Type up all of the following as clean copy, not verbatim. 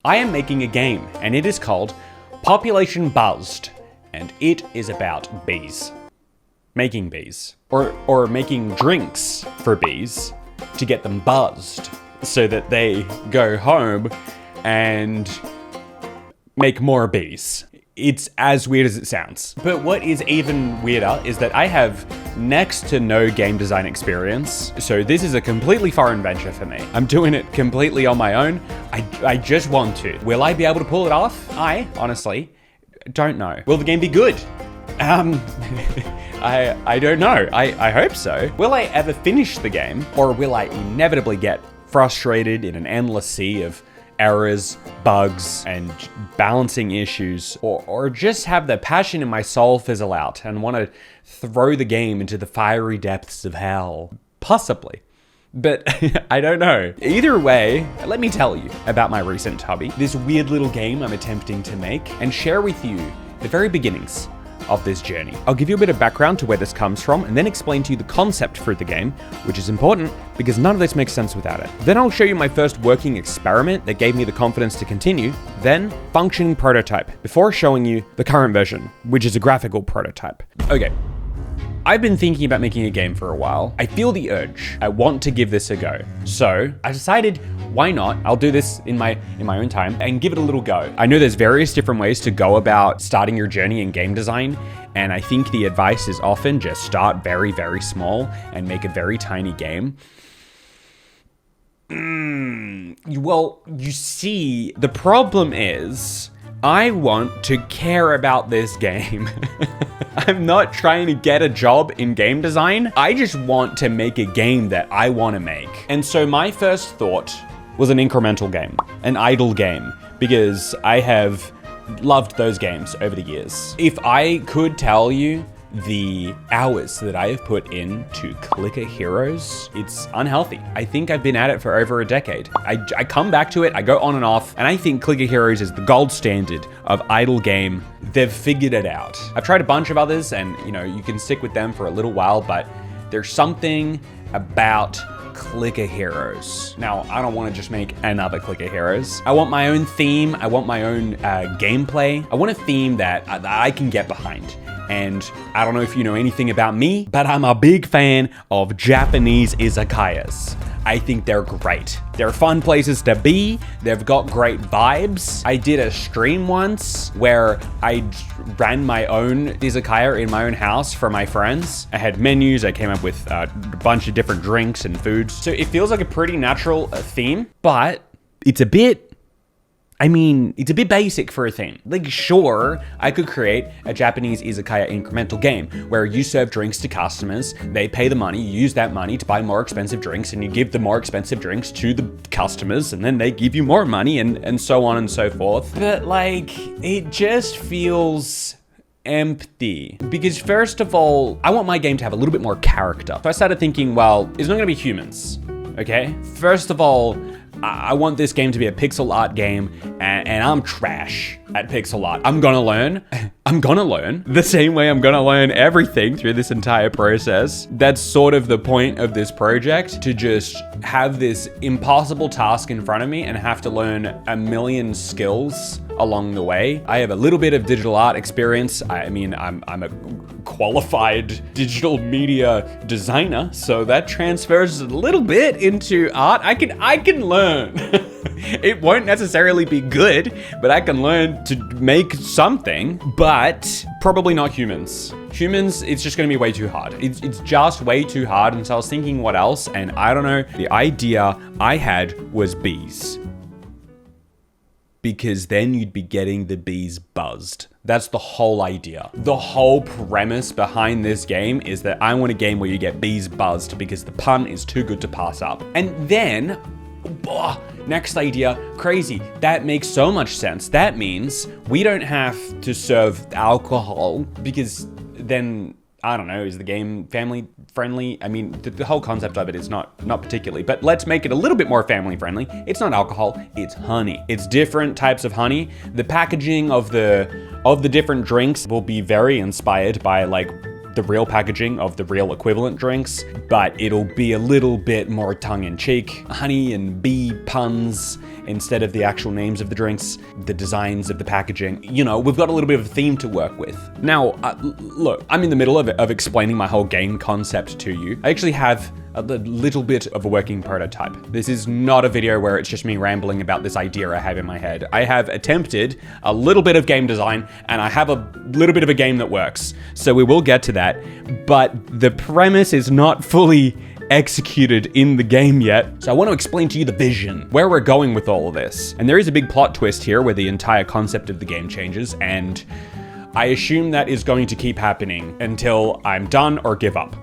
I am making a game, and it is called Population Buzzed, and it is about bees. Making bees. Or making drinks for bees to get them buzzed so that they go home and make more bees. It's as weird as it sounds. But what is even weirder is that I have next to no game design experience, so this is a completely foreign venture for me. I'm doing it completely on my own. I just want to. Will I be able to pull it off? I, honestly, don't know. Will the game be good? I don't know. I hope so. Will I ever finish the game? Or will I inevitably get frustrated in an endless sea of errors, bugs, and balancing issues, or just have the passion in my soul fizzle out and want to throw the game into the fiery depths of hell? Possibly. But I don't know. Either way, let me tell you about my recent hobby, this weird little game I'm attempting to make, and share with you the very beginnings of this journey. I'll give you a bit of background to where this comes from and then explain to you the concept for the game, which is important because none of this makes sense without it. Then I'll show you my first working experiment that gave me the confidence to continue, then functioning prototype, before showing you the current version, which is a graphical prototype. Okay. I've been thinking about making a game for a while. I feel the urge. I want to give this a go. So I decided, why not? I'll do this in my own time and give it a little go. I know there's various different ways to go about starting your journey in game design, and I think the advice is often just start very, very small and make a very tiny game. Well, you see, the problem is I want to care about this game. I'm not trying to get a job in game design. I just want to make a game that I want to make. And so my first thought was an incremental game, an idle game, because I have loved those games over the years. If I could tell you the hours that I have put into Clicker Heroes, it's unhealthy. I think I've been at it for over a decade. I come back to it, I go on and off, and I think Clicker Heroes is the gold standard of idle game. They've figured it out. I've tried a bunch of others, and you can stick with them for a little while, but there's something about Clicker Heroes. Now, I don't want to just make another Clicker Heroes. I want my own theme. I want my own gameplay. I want a theme that I can get behind. And I don't know if you know anything about me, but I'm a big fan of Japanese izakayas. I think they're great. They're fun places to be. They've got great vibes. I did a stream once where I ran my own izakaya in my own house for my friends. I had menus. I came up with a bunch of different drinks and foods. So it feels like a pretty natural theme, but it's a bit basic for a theme. Like, sure, I could create a Japanese izakaya incremental game where you serve drinks to customers, they pay the money, you use that money to buy more expensive drinks, and you give the more expensive drinks to the customers, and then they give you more money, and so on and so forth. But, it just feels empty. Because first of all, I want my game to have a little bit more character. So I started thinking, well, it's not gonna be humans, okay? First of all, I want this game to be a pixel art game, and I'm trash at pixel art. I'm gonna learn the same way I'm gonna learn everything through this entire process. That's sort of the point of this project, to just have this impossible task in front of me and have to learn a million skills along the way. I have a little bit of digital art experience. I'm a qualified digital media designer, so that transfers a little bit into art. I can learn. It won't necessarily be good, but I can learn to make something, but probably not humans. Humans, it's just gonna be way too hard. It's just way too hard, and so I was thinking what else, and I don't know, the idea I had was bees. Because then you'd be getting the bees buzzed. That's the whole idea. The whole premise behind this game is that I want a game where you get bees buzzed because the pun is too good to pass up. And then, next idea, crazy. That makes so much sense. That means we don't have to serve alcohol because then, I don't know, is the game family friendly? I mean, the whole concept of it is not particularly, but let's make it a little bit more family friendly. It's not alcohol, it's honey. It's different types of honey. The packaging of the different drinks will be very inspired by the real packaging of the real equivalent drinks, but it'll be a little bit more tongue-in-cheek. Honey and bee puns instead of the actual names of the drinks, the designs of the packaging. You know, we've got a little bit of a theme to work with. Now, look, I'm in the middle of explaining my whole game concept to you. I actually have a little bit of a working prototype. This is not a video where it's just me rambling about this idea I have in my head. I have attempted a little bit of game design, and I have a little bit of a game that works. So we will get to that, but the premise is not fully executed in the game yet. So I want to explain to you the vision, where we're going with all of this. And there is a big plot twist here where the entire concept of the game changes, and I assume that is going to keep happening until I'm done or give up.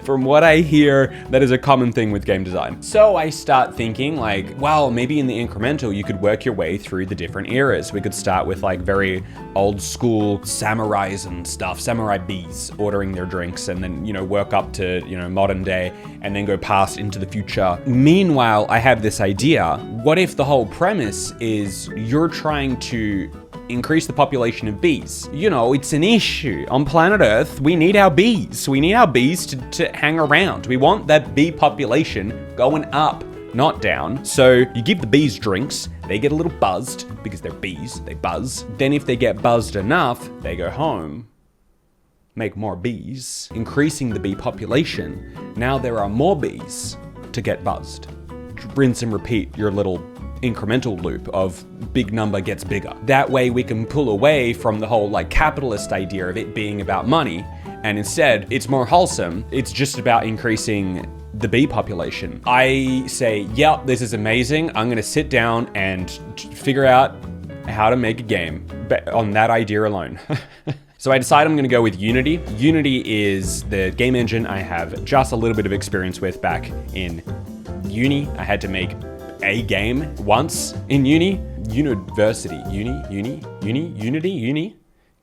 From what I hear, that is a common thing with game design. So I start thinking like, well, maybe in the incremental, you could work your way through the different eras. We could start with like very old school samurais and stuff, samurai bees ordering their drinks, and then, you know, work up to, you know, modern day, and then go past into the future. Meanwhile, I have this idea. What if the whole premise is you're trying to increase the population of bees? You know, it's an issue. On planet Earth, we need our bees. We need our bees to hang around. We want that bee population going up, not down. So you give the bees drinks, they get a little buzzed because they're bees, they buzz. Then if they get buzzed enough, they go home, make more bees, increasing the bee population. Now there are more bees to get buzzed. Rinse and repeat your little incremental loop of big number gets bigger. That way we can pull away from the whole like capitalist idea of it being about money, and instead it's more wholesome. It's just about increasing the bee population. I say, yep, this is amazing. I'm gonna sit down and figure out how to make a game on that idea alone. So I decided I'm gonna go with Unity. Unity is the game engine I have just a little bit of experience with back in uni. I had to make a game once in uni.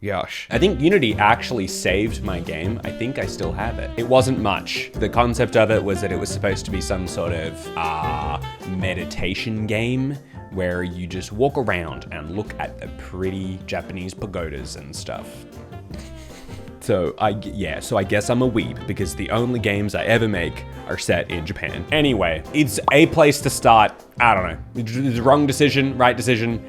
Gosh. I think Unity actually saved my game. I think I still have it. It wasn't much. The concept of it was that it was supposed to be some sort of meditation game where you just walk around and look at the pretty Japanese pagodas and stuff. So I guess I'm a weeb because the only games I ever make are set in Japan. Anyway, it's a place to start. I don't know. It's the wrong decision, right decision.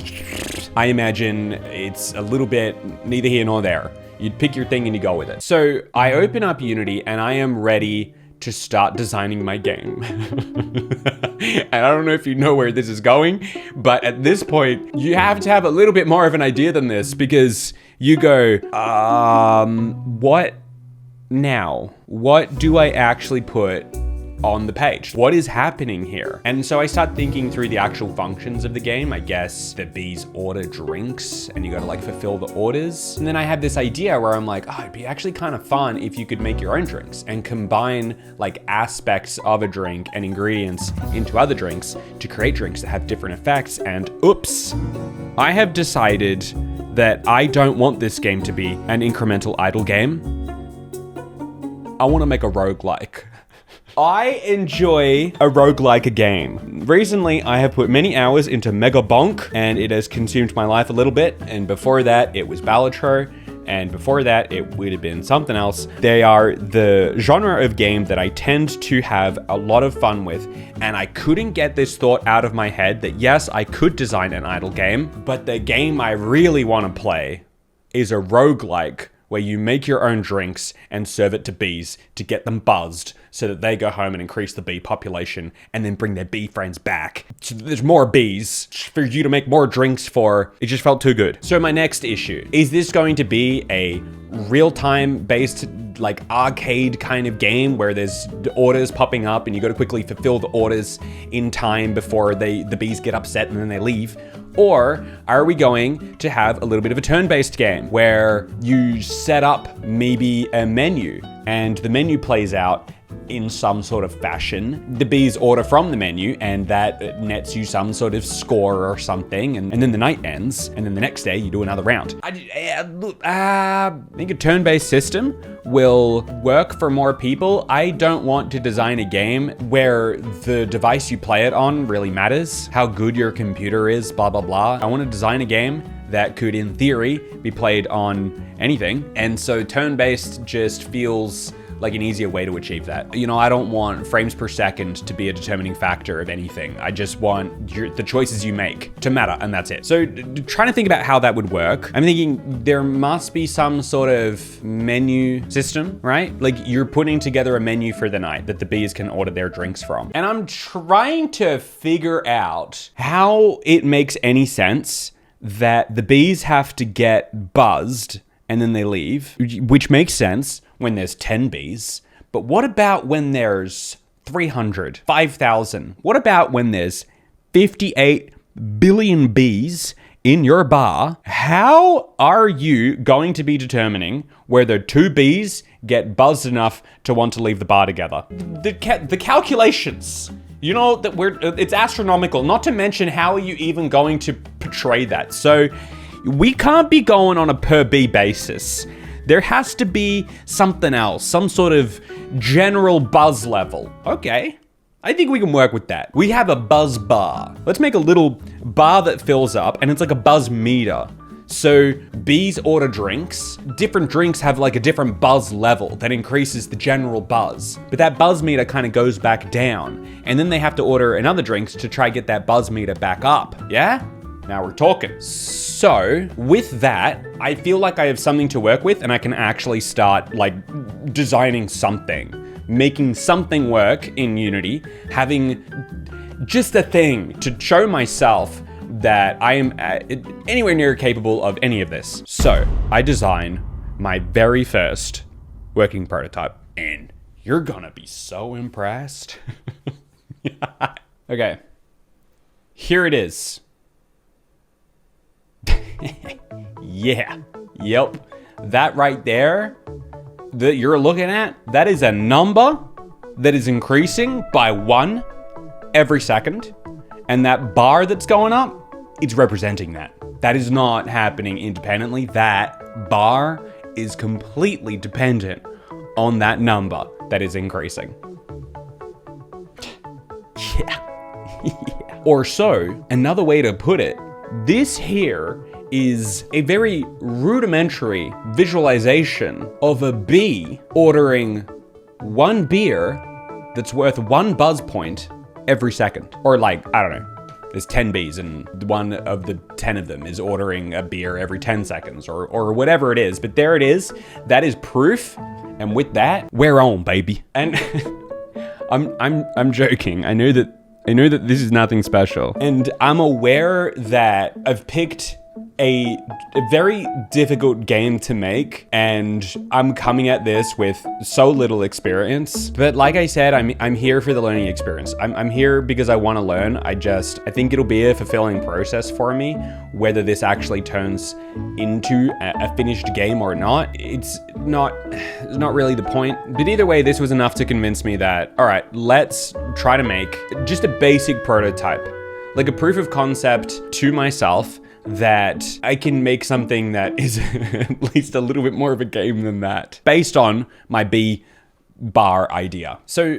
I imagine it's a little bit neither here nor there. You pick your thing and you go with it. So I open up Unity and I am ready to start designing my game. And I don't know if you know where this is going, but at this point, you have to have a little bit more of an idea than this, because you go, what now? What do I actually put on the page? What is happening here? And so I start thinking through the actual functions of the game. I guess the bees order drinks and you gotta like fulfill the orders. And then I have this idea where I'm like, oh, it'd be actually kind of fun if you could make your own drinks and combine like aspects of a drink and ingredients into other drinks to create drinks that have different effects. And oops, I have decided that I don't want this game to be an incremental idle game. I wanna make a roguelike. I enjoy a roguelike game. Recently, I have put many hours into Mega Bonk, and it has consumed my life a little bit. And before that, it was Balatro, and before that, it would have been something else. They are the genre of game that I tend to have a lot of fun with, and I couldn't get this thought out of my head that yes, I could design an idle game, but the game I really want to play is a roguelike where you make your own drinks and serve it to bees to get them buzzed so that they go home and increase the bee population and then bring their bee friends back. So there's more bees for you to make more drinks for. It just felt too good. So my next issue, is this going to be a real-time based like arcade kind of game where there's orders popping up and you got to quickly fulfill the orders in time before the bees get upset and then they leave? Or are we going to have a little bit of a turn-based game where you set up maybe a menu and the menu plays out in some sort of fashion. The bees order from the menu, and that nets you some sort of score or something, and then the night ends, and then the next day you do another round. I think a turn-based system will work for more people. I don't want to design a game where the device you play it on really matters, how good your computer is, blah, blah, blah. I want to design a game that could, in theory, be played on anything. And so turn-based just feels like an easier way to achieve that. You know, I don't want frames per second to be a determining factor of anything. I just want the choices you make to matter, and that's it. So trying to think about how that would work, I'm thinking there must be some sort of menu system, right? Like you're putting together a menu for the night that the bees can order their drinks from. And I'm trying to figure out how it makes any sense that the bees have to get buzzed and then they leave, which makes sense when there's 10 bees. But what about when there's 300, 5,000? What about when there's 58 billion bees in your bar? How are you going to be determining whether 2 bees get buzzed enough to want to leave the bar together? The calculations. You know, that it's astronomical, not to mention how are you even going to portray that? So we can't be going on a per bee basis. There has to be something else, some sort of general buzz level. Okay, I think we can work with that. We have a buzz bar. Let's make a little bar that fills up, and it's like a buzz meter. So bees order drinks. Different drinks have like a different buzz level that increases the general buzz. But that buzz meter kind of goes back down. And then they have to order another drinks to try get that buzz meter back up. Yeah? Now we're talking. So with that, I feel like I have something to work with, and I can actually start like designing something, making something work in Unity, having just a thing to show myself that I am anywhere near capable of any of this. So I design my very first working prototype, and you're gonna be so impressed. Okay, here it is. Yeah, yep, that right there that you're looking at, that is a number that is increasing by 1 every second. And that bar that's going up, it's representing that. That is not happening independently. That bar is completely dependent on that number that is increasing. Yeah. Yeah. Or so, another way to put it, this here is a very rudimentary visualization of a bee ordering 1 beer that's worth 1 buzz point every second. Or like, I don't know, there's 10 bees and one of the 10 of them is ordering a beer every 10 seconds or whatever it is. But there it is. That is proof. And with that, we're on, baby. And I'm joking. I know that this is nothing special. And I'm aware that I've picked a very difficult game to make, and I'm coming at this with so little experience. But like I said, I'm here for the learning experience. I'm here because I want to learn. I think it'll be a fulfilling process for me, whether this actually turns into a finished game or not. It's not really the point. But either way, this was enough to convince me that, all right, let's try to make just a basic prototype, like a proof of concept to myself, that I can make something that is at least a little bit more of a game than that, based on my bee bar idea. So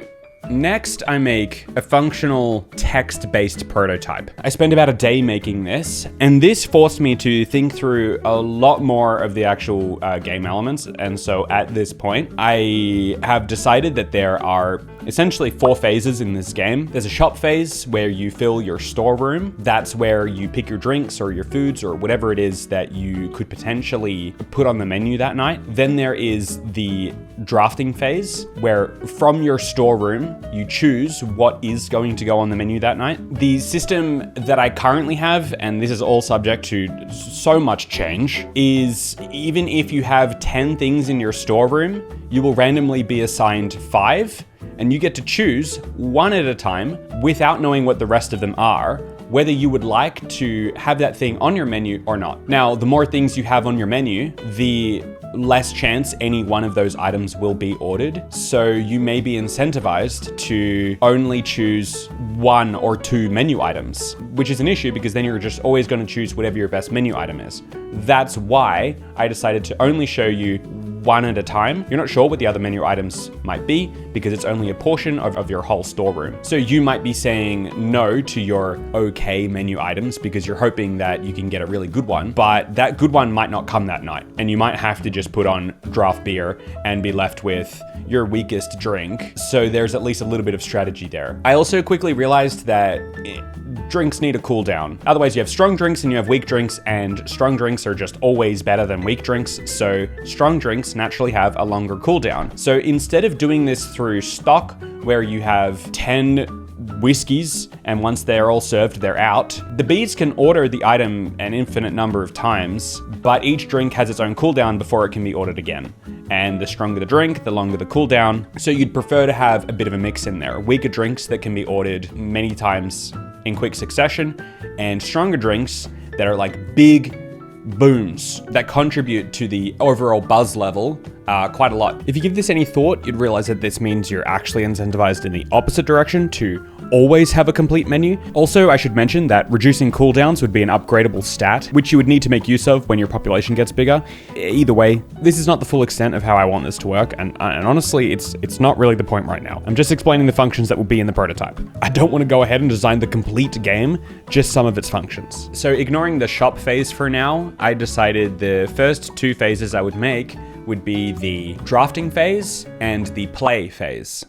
next, I make a functional text-based prototype. I spent about a day making this, and this forced me to think through a lot more of the actual game elements. And so at this point, I have decided that there are essentially 4 phases in this game. There's a shop phase where you fill your storeroom. That's where you pick your drinks or your foods or whatever it is that you could potentially put on the menu that night. Then there is the drafting phase, where from your storeroom, you choose what is going to go on the menu that night. The system that I currently have, and this is all subject to so much change, is even if you have 10 things in your storeroom, you will randomly be assigned 5, and you get to choose 1 at a time without knowing what the rest of them are, whether you would like to have that thing on your menu or not. Now, the more things you have on your menu, the less chance any one of those items will be ordered. So you may be incentivized to only choose 1 or 2 menu items, which is an issue because then you're just always going to choose whatever your best menu item is. That's why I decided to only show you 1 at a time. You're not sure what the other menu items might be because it's only a portion of your whole storeroom. So you might be saying no to your okay menu items because you're hoping that you can get a really good one, but that good one might not come that night. And you might have to just put on draft beer and be left with your weakest drink. So there's at least a little bit of strategy there. I also quickly realized that drinks need a cooldown. Otherwise you have strong drinks and you have weak drinks, and strong drinks are just always better than weak drinks. So strong drinks naturally have a longer cooldown. So instead of doing this through stock where you have 10 whiskeys and once they're all served, they're out, the bees can order the item an infinite number of times, but each drink has its own cooldown before it can be ordered again. And the stronger the drink, the longer the cooldown. So you'd prefer to have a bit of a mix in there. Weaker drinks that can be ordered many times in quick succession, and stronger drinks that are like big booms that contribute to the overall buzz level quite a lot. If you give this any thought, you'd realize that this means you're actually incentivized in the opposite direction to always have a complete menu. Also, I should mention that reducing cooldowns would be an upgradable stat, which you would need to make use of when your population gets bigger. Either way, this is not the full extent of how I want this to work, and honestly, it's not really the point right now. I'm just explaining the functions that will be in the prototype. I don't want to go ahead and design the complete game, just some of its functions. So ignoring the shop phase for now, I decided the first 2 phases I would make would be the drafting phase and the play phase.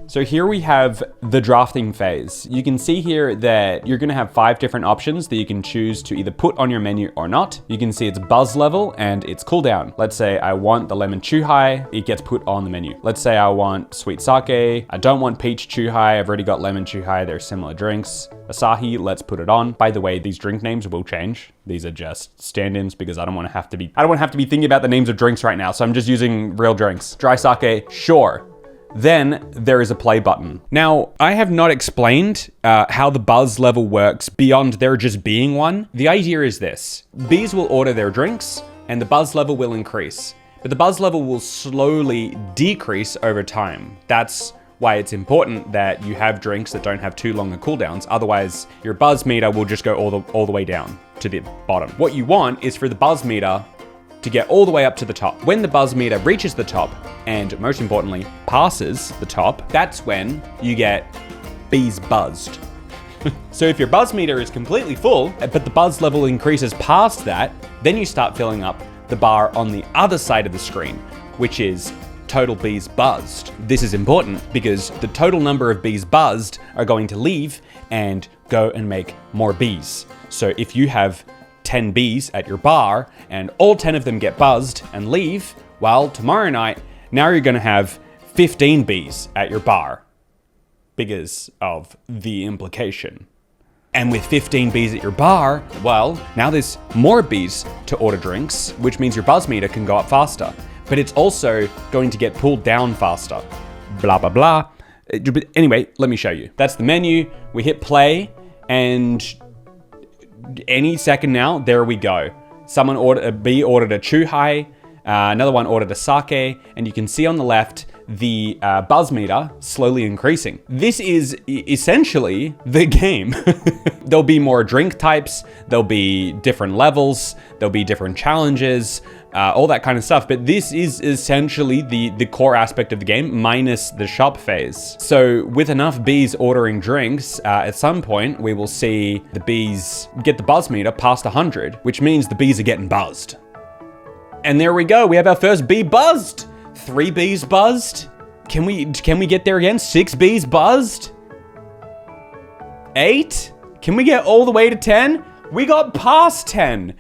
So here we have the drafting phase. You can see here that you're gonna have 5 different options that you can choose to either put on your menu or not. You can see its buzz level and its cooldown. Let's say I want the lemon chuhai, it gets put on the menu. Let's say I want sweet sake, I don't want peach chuhai, I've already got lemon chuhai, they're similar drinks. Asahi, let's put it on. By the way, these drink names will change. These are just stand-ins because I don't want to have to be thinking about the names of drinks right now, so I'm just using real drinks. Dry sake, sure. Then there is a play button. Now, I have not explained how the buzz level works beyond there just being one. The idea is this: bees will order their drinks and the buzz level will increase, but the buzz level will slowly decrease over time. That's why it's important that you have drinks that don't have too long a cooldowns. Otherwise, your buzz meter will just go all the way down to the bottom. What you want is for the buzz meter to get all the way up to the top. When the buzz meter reaches the top, and most importantly, passes the top, that's when you get bees buzzed. So if your buzz meter is completely full, but the buzz level increases past that, then you start filling up the bar on the other side of the screen, which is total bees buzzed. This is important because the total number of bees buzzed are going to leave and go and make more bees. So if you have 10 bees at your bar and all 10 of them get buzzed and leave, well, tomorrow night, now you're gonna have 15 bees at your bar because of the implication. And with 15 bees at your bar, well, now there's more bees to order drinks, which means your buzz meter can go up faster. But it's also going to get pulled down faster. Blah, blah, blah. Anyway, let me show you. That's the menu. We hit play, and any second now, there we go. A bee ordered a chuhai, another one ordered a sake, and you can see on the left the buzz meter slowly increasing. This is essentially the game. There'll be more drink types, there'll be different levels, there'll be different challenges, all that kind of stuff. But this is essentially the core aspect of the game, minus the shop phase. So with enough bees ordering drinks, at some point we will see the bees get the buzz meter past 100, which means the bees are getting buzzed. And there we go, we have our first bee buzzed. 3 bees buzzed. Can we get there again? 6 bees buzzed. 8? Can we get all the way to 10? We got past 10.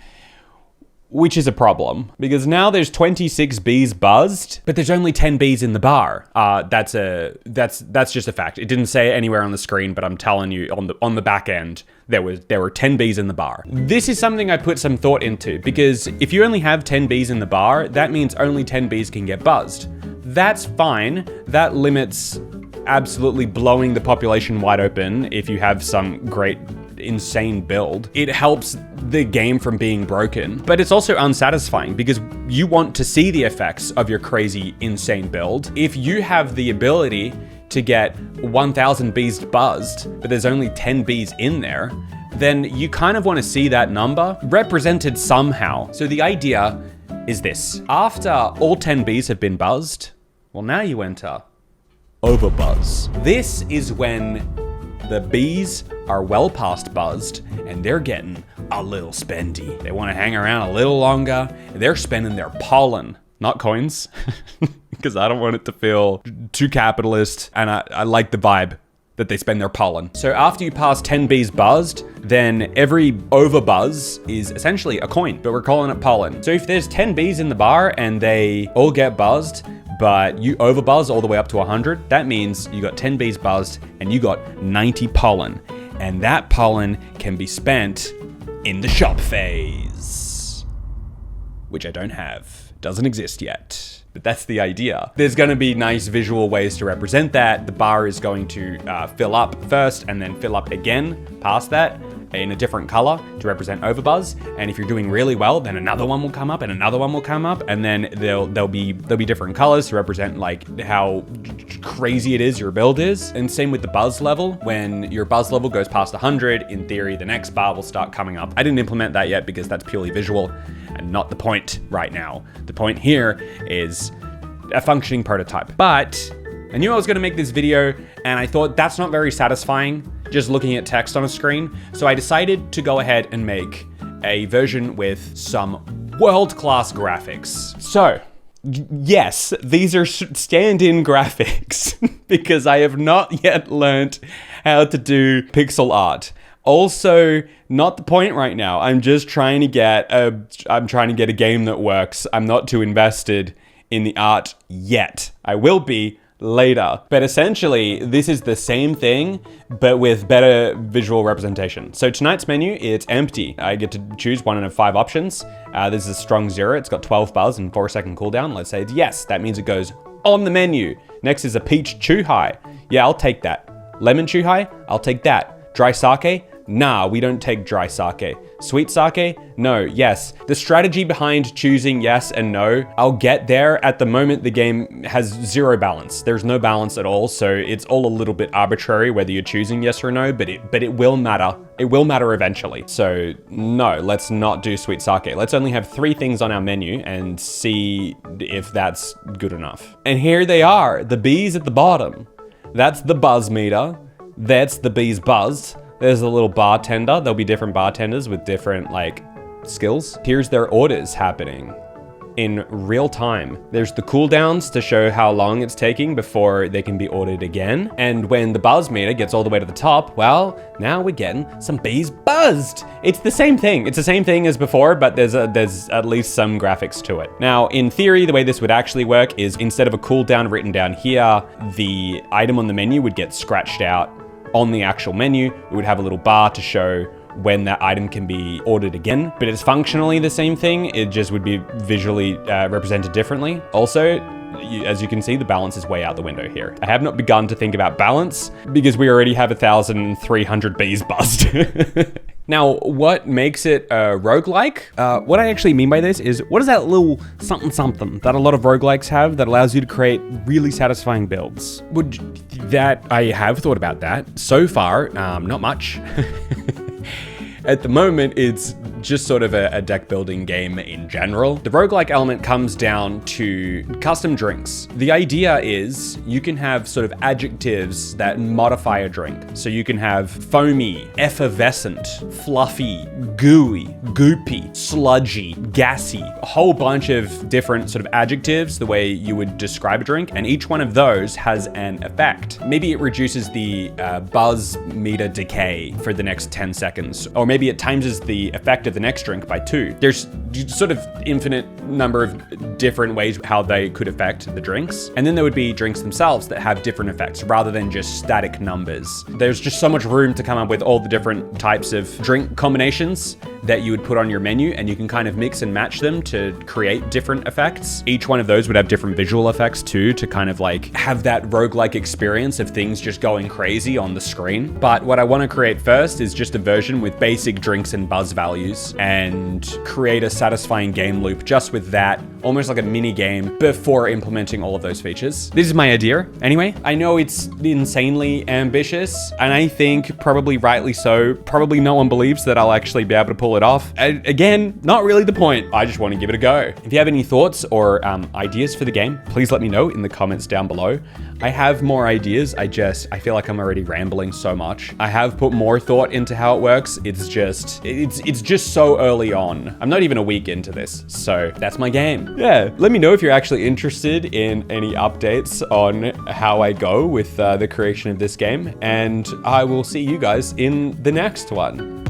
Which is a problem, because now there's 26 bees buzzed, but there's only 10 bees in the bar. That's just a fact. It didn't say it anywhere on the screen, but I'm telling you, on the back end, there were 10 bees in the bar. This is something I put some thought into, because if you only have 10 bees in the bar, that means only 10 bees can get buzzed. That's fine. That limits absolutely blowing the population wide open if you have some great insane build, it helps the game from being broken. But it's also unsatisfying because you want to see the effects of your crazy, insane build. If you have the ability to get 1,000 bees buzzed, but there's only 10 bees in there, then you kind of want to see that number represented somehow. So the idea is this. After all 10 bees have been buzzed, well, now you enter overbuzz. This is when the bees are well past buzzed and they're getting a little spendy. They want to hang around a little longer. They're spending their pollen, not coins, because I don't want it to feel too capitalist, and I like the vibe that they spend their pollen. So after you pass 10 bees buzzed, then every overbuzz is essentially a coin, but we're calling it pollen. So if there's 10 bees in the bar and they all get buzzed, but you overbuzz all the way up to 100, that means you got 10 bees buzzed and you got 90 pollen. And that pollen can be spent in the shop phase, which I don't have, doesn't exist yet. But that's the idea. There's going to be nice visual ways to represent that. The bar is going to fill up first and then fill up again past that in a different color to represent overbuzz. And if you're doing really well, then another one will come up and another one will come up, and then there'll be different colors to represent like how crazy it is your build is. And same with the buzz level. When your buzz level goes past 100, in theory, the next bar will start coming up. I didn't implement that yet because that's purely visual and not the point right now. The point here is a functioning prototype. But I knew I was going to make this video and I thought that's not very satisfying just looking at text on a screen. So I decided to go ahead and make a version with some world-class graphics. So yes, these are stand-in graphics because I have not yet learned how to do pixel art. Also, not the point right now. I'm just trying to get a game that works. I'm not too invested in the art yet. I will be later. But essentially, this is the same thing, but with better visual representation. So tonight's menu, it's empty. I get to choose one out of 5 options. This is a strong 0. It's got 12 buzz and 4-second cooldown. Let's say it's yes. That means it goes on the menu. Next is a peach chu-hai. Yeah, I'll take that. Lemon chu-hai? I'll take that. Dry sake? Nah, we don't take dry sake. Sweet sake? No, yes. The strategy behind choosing yes and no, I'll get there. At the moment, the game has 0 balance. There's no balance at all, so it's all a little bit arbitrary whether you're choosing yes or no, but it will matter. It will matter eventually. So no, let's not do sweet sake. Let's only have 3 things on our menu and see if that's good enough. And here they are, the bees at the bottom. That's the buzz meter. That's the bees buzzed. There's a little bartender. There'll be different bartenders with different skills. Here's their orders happening in real time. There's the cooldowns to show how long it's taking before they can be ordered again. And when the buzz meter gets all the way to the top, well, now we're getting some bees buzzed. It's the same thing. It's the same thing as before, but there's at least some graphics to it. Now, in theory, the way this would actually work is instead of a cooldown written down here, the item on the menu would get scratched out on the actual menu. It would have a little bar to show when that item can be ordered again, but it's functionally the same thing. It just would be visually represented differently. Also, as you can see, the balance is way out the window here. I have not begun to think about balance because we already have 1,300 bees buzzed. Now, what makes it a roguelike? What I actually mean by this is, what is that little something something that a lot of roguelikes have that allows you to create really satisfying builds? I have thought about that. So far, not much. At the moment, it's just sort of a deck building game in general. The roguelike element comes down to custom drinks. The idea is you can have sort of adjectives that modify a drink. So you can have foamy, effervescent, fluffy, gooey, goopy, sludgy, gassy, a whole bunch of different sort of adjectives, the way you would describe a drink. And each one of those has an effect. Maybe it reduces the buzz meter decay for the next 10 seconds, or maybe it times the effect of the next drink by 2. There's sort of infinite number of different ways how they could affect the drinks. And then there would be drinks themselves that have different effects rather than just static numbers. There's just so much room to come up with all the different types of drink combinations that you would put on your menu menu, and you can kind of mix and match them to create different effects. Each one of those would have different visual effects too, to kind of like have that roguelike experience of things just going crazy on the screen. But what I want to create first is just a version with basic drinks and buzz values, and create a satisfying game loop just with that, almost like a mini game before implementing all of those features. This is my idea. Anyway, I know it's insanely ambitious, and I think probably rightly so. Probably no one believes that I'll actually be able to pull it off. Again, not really the point. I just want to give it a go. If you have any thoughts or ideas for the game, please let me know in the comments down below. I have more ideas. I feel like I'm already rambling so much. I have put more thought into how it works. It's just so early on. I'm not even a week into this, so that's my game. Yeah, let me know if you're actually interested in any updates on how I go with the creation of this game, and I will see you guys in the next one.